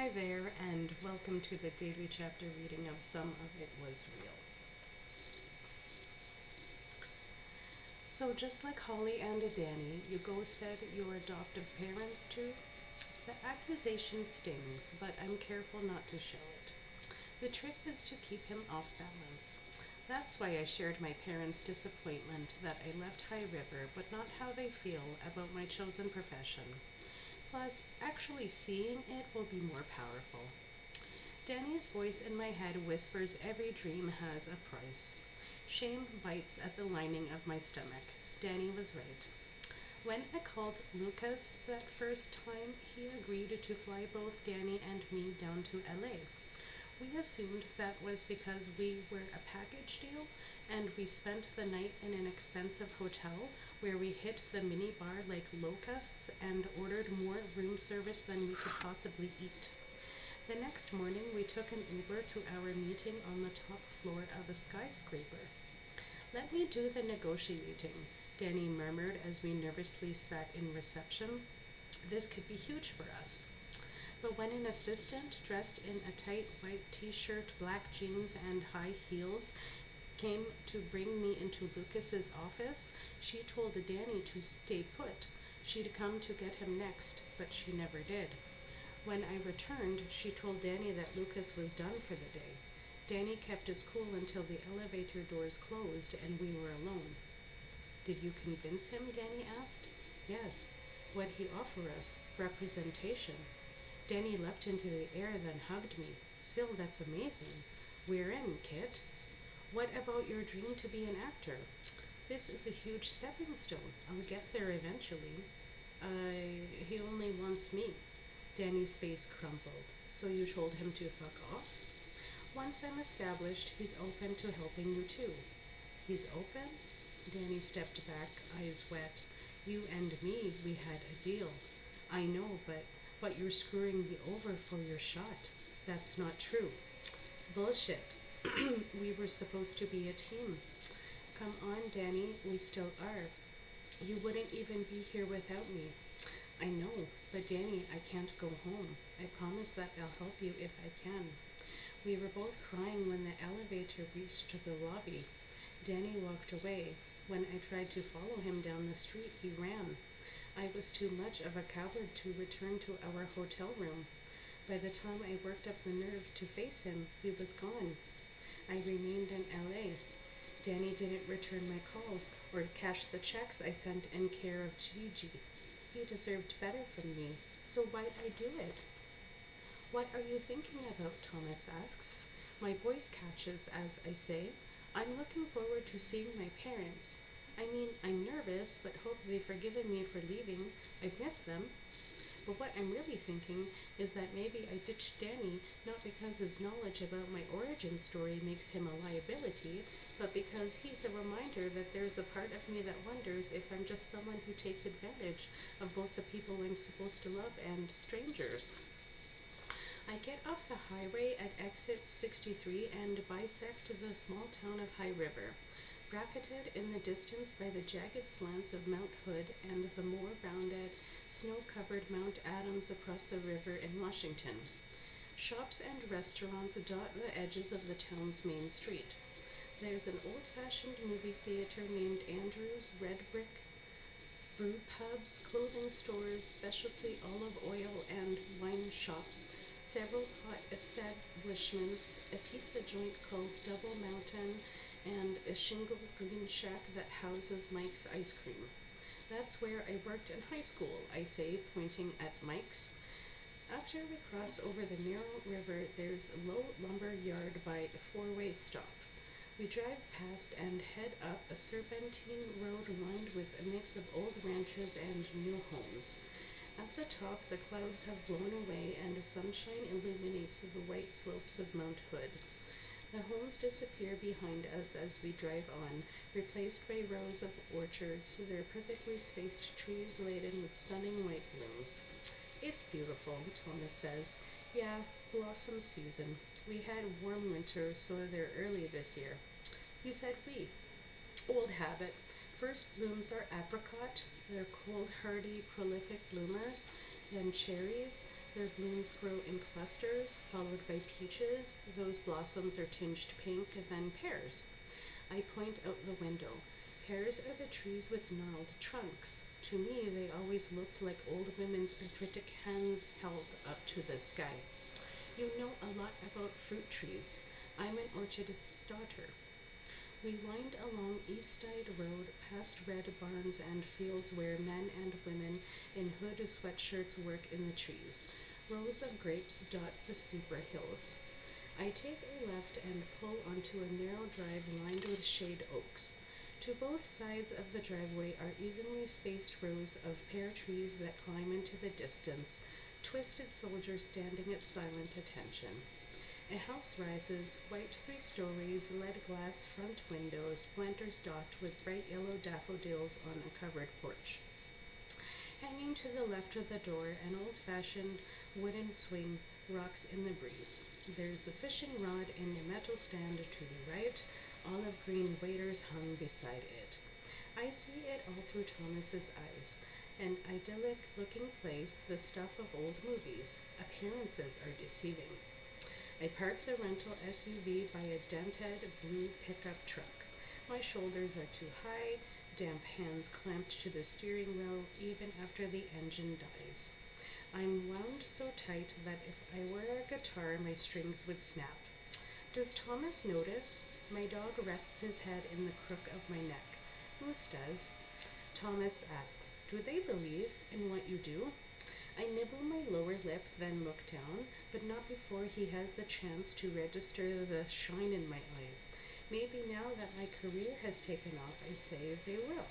Hi there, and welcome to the daily chapter reading of Some of It Was Real. So, just like Holly and Danny, you ghosted your adoptive parents too? The accusation stings, but I'm careful not to show it. The trick is to keep him off balance. That's why I shared my parents' disappointment that I left High River, but not how they feel about my chosen profession. Plus, actually seeing it will be more powerful. Danny's voice in my head whispers every dream has a price. Shame bites at the lining of my stomach. Danny was right. When I called Lucas that first time, he agreed to fly both Danny and me down to LA. We assumed that was because we were a package deal, and we spent the night in an expensive hotel where we hit the mini bar like locusts and ordered more room service than we could possibly eat. The next morning, we took an Uber to our meeting on the top floor of a skyscraper. Let me do the negotiating, Danny murmured as we nervously sat in reception. This could be huge for us. But when an assistant dressed in a tight white t-shirt, black jeans, and high heels came to bring me into Lucas's office, she told Danny to stay put. She'd come to get him next, but she never did. When I returned, she told Danny that Lucas was done for the day. Danny kept his cool until the elevator doors closed and we were alone. Did you convince him? Danny asked. Yes. What'd he offer us? Representation. Danny leapt into the air, then hugged me. Sil, that's amazing. We're in, Kit. What about your dream to be an actor? This is a huge stepping stone. I'll get there eventually. He only wants me. Danny's face crumpled. So you told him to fuck off? Once I'm established, he's open to helping you too. He's open? Danny stepped back, eyes wet. You and me, we had a deal. I know, but you're screwing me over for your shot. That's not true. Bullshit. We were supposed to be a team. Come on, Danny, we still are. You wouldn't even be here without me. I know, but Danny, I can't go home. I promise that I'll help you if I can. We were both crying when the elevator reached the lobby. Danny walked away. When I tried to follow him down the street, he ran. I was too much of a coward to return to our hotel room. By the time I worked up the nerve to face him, he was gone. I remained in LA. Danny didn't return my calls or cash the checks I sent in care of Gigi. He deserved better from me, so why'd I do it? What are you thinking about? Thomas asks. My voice catches as I say, I'm looking forward to seeing my parents. I mean, I'm nervous, but hope they've forgiven me for leaving. I've missed them. But what I'm really thinking is that maybe I ditched Danny not because his knowledge about my origin story makes him a liability, but because he's a reminder that there's a part of me that wonders if I'm just someone who takes advantage of both the people I'm supposed to love and strangers. I get off the highway at exit 63 and bisect the small town of High River, bracketed in the distance by the jagged slants of Mount Hood and the more rounded, snow-covered Mount Adams across the river in Washington. Shops and restaurants dot the edges of the town's main street. There's an old-fashioned movie theater named Andrew's, red brick brew pubs, clothing stores, specialty olive oil and wine shops, several pot establishments, a pizza joint called Double Mountain, and a shingled green shack that houses Mike's ice cream. That's where I worked in high school, I say, pointing at Mike's. After we cross over the narrow river, there's a low lumber yard by a four-way stop. We drive past and head up a serpentine road lined with a mix of old ranches and new homes. At the top, the clouds have blown away and the sunshine illuminates the white slopes of Mount Hood. The homes disappear behind us as we drive on, replaced by rows of orchards, their perfectly spaced trees laden with stunning white blooms. It's beautiful, Thomas says. Yeah, blossom season. We had warm winter, so they're early this year. You said we. Old habit. First blooms are apricot. They're cold, hardy, prolific bloomers. Then cherries. Their blooms grow in clusters, followed by peaches. Those blossoms are tinged pink, then pears. I point out the window. Pears are the trees with gnarled trunks. To me, they always looked like old women's arthritic hands held up to the sky. You know a lot about fruit trees. I'm an orchardist's daughter. We wind along East Side Road past red barns and fields where men and women in hood sweatshirts work in the trees. Rows of grapes dot the steeper hills. I take a left and pull onto a narrow drive lined with shade oaks. To both sides of the driveway are evenly spaced rows of pear trees that climb into the distance, twisted soldiers standing at silent attention. A house rises, white 3 stories, lead glass front windows, planters dot with bright yellow daffodils on a covered porch. Hanging to the left of the door, an old-fashioned wooden swing rocks in the breeze. There's a fishing rod in a metal stand to the right, olive green waders hung beside it. I see it all through Thomas's eyes. An idyllic-looking place, the stuff of old movies. Appearances are deceiving. I park the rental SUV by a dented blue pickup truck. My shoulders are too high, damp hands clamped to the steering wheel even after the engine dies. I'm wound so tight that if I were a guitar, my strings would snap. Does Thomas notice? My dog rests his head in the crook of my neck. Moose does. Thomas asks, do they believe in what you do? I nibble my lower lip, then look down, but not before he has the chance to register the shine in my eyes. Maybe now that my career has taken off, I say they will.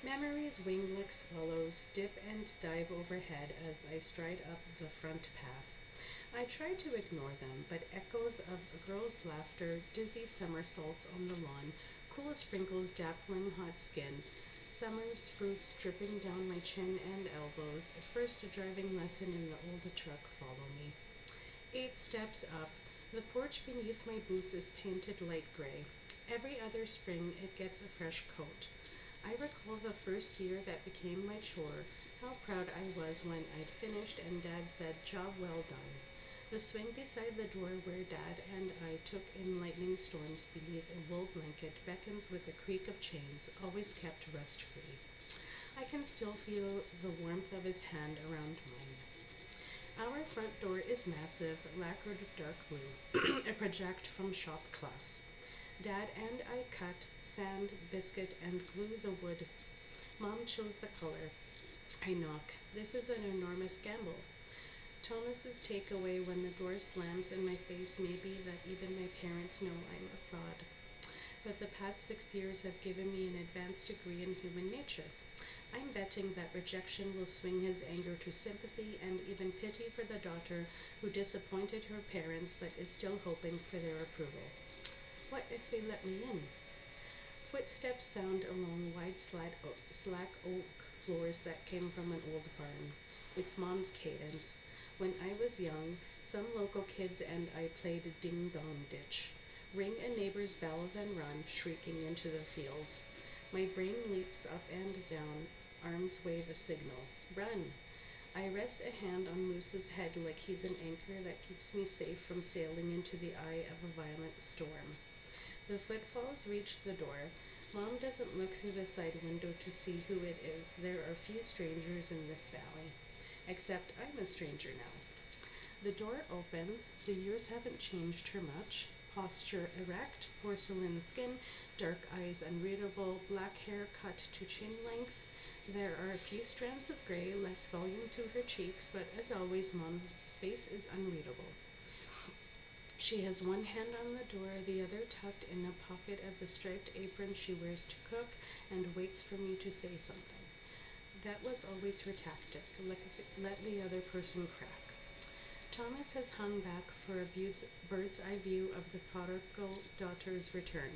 Memories wing like swallows, dip and dive overhead as I stride up the front path. I try to ignore them, but echoes of a girl's laughter, dizzy somersaults on the lawn, cool sprinkles dappling hot skin, summer's fruits dripping down my chin and elbows, first driving lesson in the old truck follow me. 8 steps up, the porch beneath my boots is painted light gray. Every other spring it gets a fresh coat. I recall the first year that became my chore, how proud I was when I'd finished and Dad said, job well done. The swing beside the door where Dad and I took in lightning storms beneath a wool blanket beckons with a creak of chains, always kept rust-free. I can still feel the warmth of his hand around mine. Our front door is massive, lacquered dark blue, a project from shop class. Dad and I cut, sand, biscuit, and glue the wood. Mom chose the color. I knock. This is an enormous gamble. Thomas's takeaway when the door slams in my face may be that even my parents know I'm a fraud. But the past 6 years have given me an advanced degree in human nature. I'm betting that rejection will swing his anger to sympathy and even pity for the daughter who disappointed her parents but is still hoping for their approval. What if they let me in? Footsteps sound along wide slack oak floors that came from an old barn. It's Mom's cadence. When I was young, some local kids and I played ding-dong ditch. Ring a neighbor's bell, then run, shrieking into the fields. My brain leaps up and down, arms wave a signal. Run! I rest a hand on Moose's head like he's an anchor that keeps me safe from sailing into the eye of a violent storm. The footfalls reach the door. Mom doesn't look through the side window to see who it is. There are few strangers in this valley. Except I'm a stranger now. The door opens. The years haven't changed her much. Posture erect, porcelain skin, dark eyes unreadable, black hair cut to chin length. There are a few strands of gray, less volume to her cheeks, but as always, Mom's face is unreadable. She has one hand on the door, the other tucked in a pocket of the striped apron she wears to cook, and waits for me to say something. That was always her tactic, let the other person crack. Thomas has hung back for a bird's eye view of the prodigal daughter's return.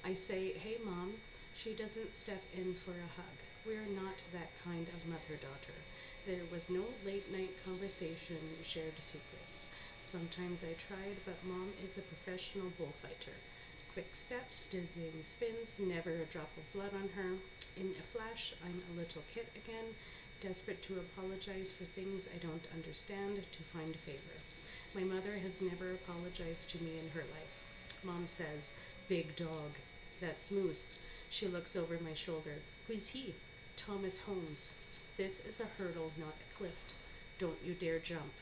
I say, hey Mom. She doesn't step in for a hug. We're not that kind of mother-daughter. There was no late-night conversation, shared secrets. Sometimes I tried, but Mom is a professional bullfighter. Quick steps, dizzying spins, never a drop of blood on her. In a flash, I'm a little kid again, desperate to apologize for things I don't understand to find favor. My mother has never apologized to me in her life. Mom says, "Big dog." That's Moose. She looks over my shoulder. Who's he? Thomas Holmes. This is a hurdle, not a cliff. Don't you dare jump.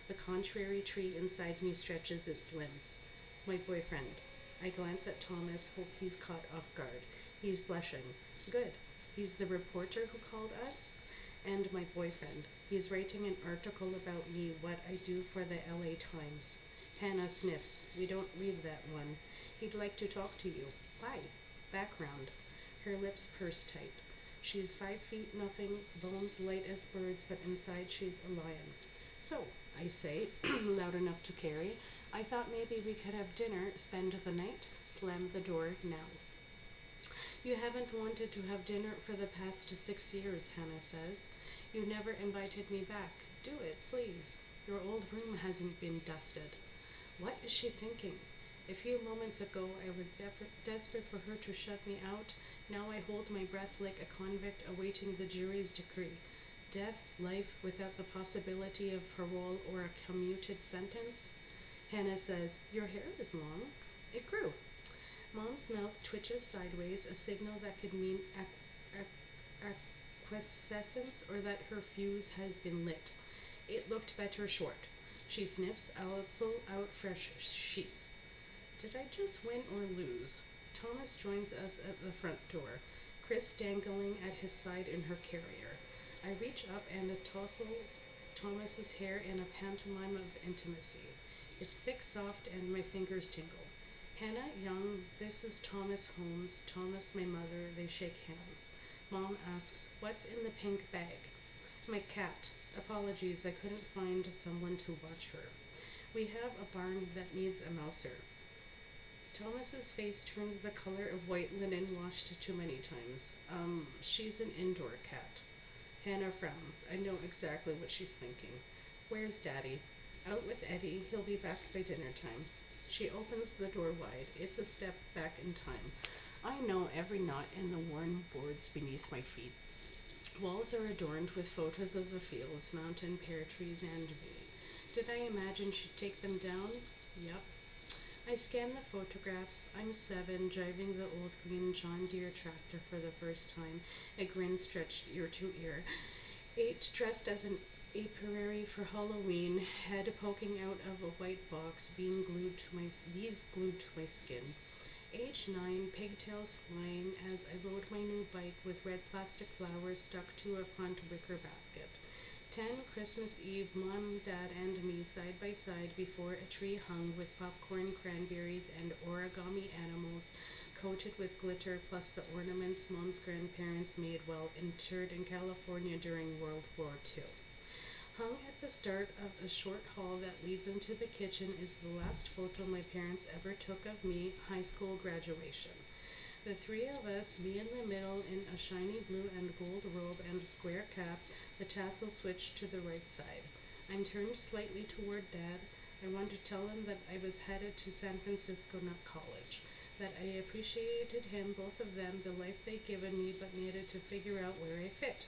The contrary tree inside me stretches its limbs. My boyfriend. I glance at Thomas, hope he's caught off guard. He's blushing. Good. He's the reporter who called us? And my boyfriend. He's writing an article about me, what I do for the LA Times. Hannah sniffs. We don't read that one. He'd like to talk to you. Why? Background. Her lips purse tight. She's 5 feet nothing, bones light as birds, but inside she's a lion. So, I say, loud enough to carry, I thought maybe we could have dinner, spend the night, slam the door now. You haven't wanted to have dinner for the past 6 years, Hannah says. You never invited me back. Do it, please. Your old room hasn't been dusted. What is she thinking? A few moments ago, I was desperate for her to shut me out. Now I hold my breath like a convict awaiting the jury's decree. Death, life, without the possibility of parole or a commuted sentence? Hannah says, your hair is long. It grew. Mom's mouth twitches sideways, a signal that could mean acquiescence or that her fuse has been lit. It looked better short. She sniffs. I'll pull out fresh sheets. Did I just win or lose? Thomas joins us at the front door, Chris dangling at his side in her carrier. I reach up and tousle Thomas's hair in a pantomime of intimacy. It's thick, soft, and my fingers tingle. Hannah, Young, this is Thomas Holmes. Thomas, my mother. They shake hands. Mom asks, what's in the pink bag? My cat. Apologies, I couldn't find someone to watch her. We have a barn that needs a mouser. Thomas's face turns the color of white linen washed too many times. She's an indoor cat. Hannah frowns. I know exactly what she's thinking. Where's Daddy? Out with Eddie. He'll be back by dinner time. She opens the door wide. It's a step back in time. I know every knot in the worn boards beneath my feet. Walls are adorned with photos of the fields, mountain, pear trees, and me. Did I imagine she'd take them down? Yep. I scan the photographs. I'm 7, driving the old green John Deere tractor for the first time, a grin stretched ear to ear. 8, dressed as an apiary for Halloween, head poking out of a white box, bees glued to my skin. Age 9, pigtails flying as I load my new bike with red plastic flowers stuck to a front wicker basket. 10, Christmas Eve, Mom, Dad, and me side by side before a tree hung with popcorn, cranberries, and origami animals coated with glitter, plus the ornaments Mom's grandparents made while interred in California during World War II. Hung at the start of a short hall that leads into the kitchen is the last photo my parents ever took of me, high school graduation. The 3 of us, me in the middle in a shiny blue and gold robe and a square cap, the tassel switched to the right side. I'm turned slightly toward Dad. I want to tell him that I was headed to San Francisco, not college, that I appreciated him, both of them, the life they'd given me, but needed to figure out where I fit.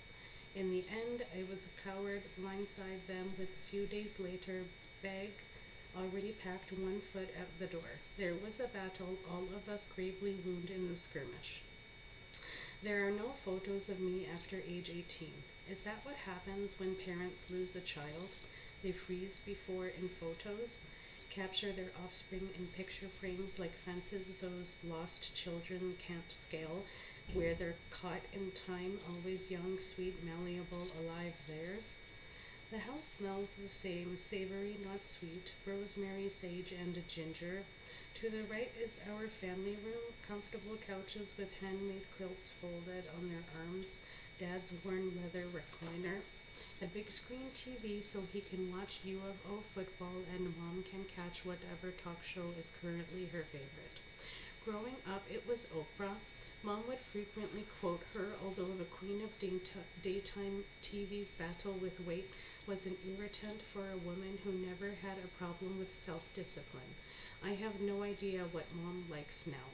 In the end, I was a coward, blindside them with a few days later, bag already packed 1 foot out the door. There was a battle, all of us gravely wounded in the skirmish. There are no photos of me after age 18. Is that what happens when parents lose a child? They freeze before in photos, capture their offspring in picture frames like fences those lost children can't scale, where they're caught in time, always young, sweet, malleable, alive theirs. The house smells the same, savory, not sweet, rosemary, sage, and ginger. To the right is our family room, comfortable couches with handmade quilts folded on their arms, Dad's worn leather recliner, a big screen TV so he can watch UFO football and Mom can catch whatever talk show is currently her favorite. Growing up, it was Oprah. Mom would frequently quote her, although the queen of daytime TV's battle with weight was an irritant for a woman who never had a problem with self-discipline. I have no idea what Mom likes now.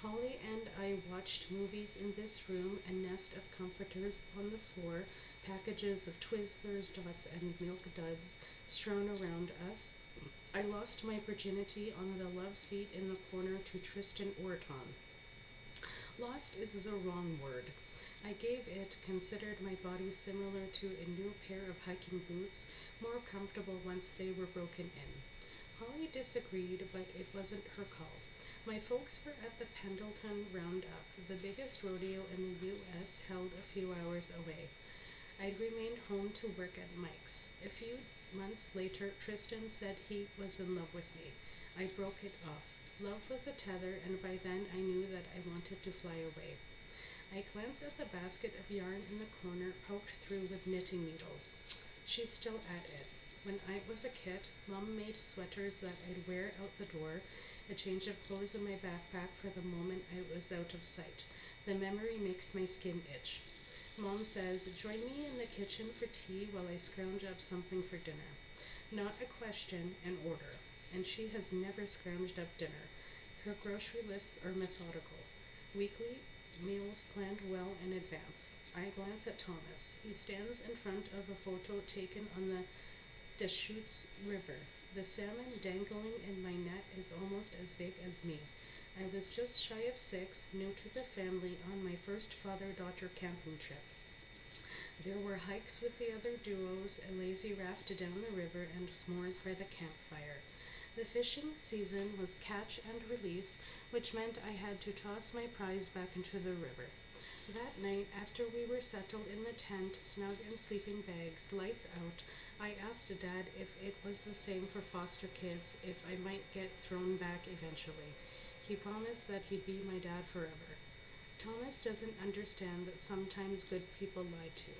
Holly and I watched movies in this room, a nest of comforters on the floor, packages of Twizzlers, Dots, and Milk Duds strewn around us. I lost my virginity on the love seat in the corner to Tristan Orton. Lost is the wrong word. I gave it, considered my body similar to a new pair of hiking boots, more comfortable once they were broken in. Holly disagreed, but it wasn't her call. My folks were at the Pendleton Roundup, the biggest rodeo in the U.S., held a few hours away. I'd remained home to work at Mike's. A few months later, Tristan said he was in love with me. I broke it off. Love was a tether, and by then I knew that I wanted to fly away. I glanced at the basket of yarn in the corner, poked through with knitting needles. She's still at it. When I was a kid, Mom made sweaters that I'd wear out the door, a change of clothes in my backpack for the moment I was out of sight. The memory makes my skin itch. Mom says, join me in the kitchen for tea while I scrounge up something for dinner. Not a question, an order. And she has never scrounged up dinner. Her grocery lists are methodical. Weekly meals planned well in advance. I glance at Thomas. He stands in front of a photo taken on the Deschutes River. The salmon dangling in my net is almost as big as me. I was just shy of 6, new to the family, on my first father-daughter camping trip. There were hikes with the other duos, a lazy raft down the river, and s'mores by the campfire. The fishing season was catch and release, which meant I had to toss my prize back into the river. That night, after we were settled in the tent, snug in sleeping bags, lights out, I asked Dad if it was the same for foster kids, if I might get thrown back eventually. He promised that he'd be my dad forever. Thomas doesn't understand that sometimes good people lie too.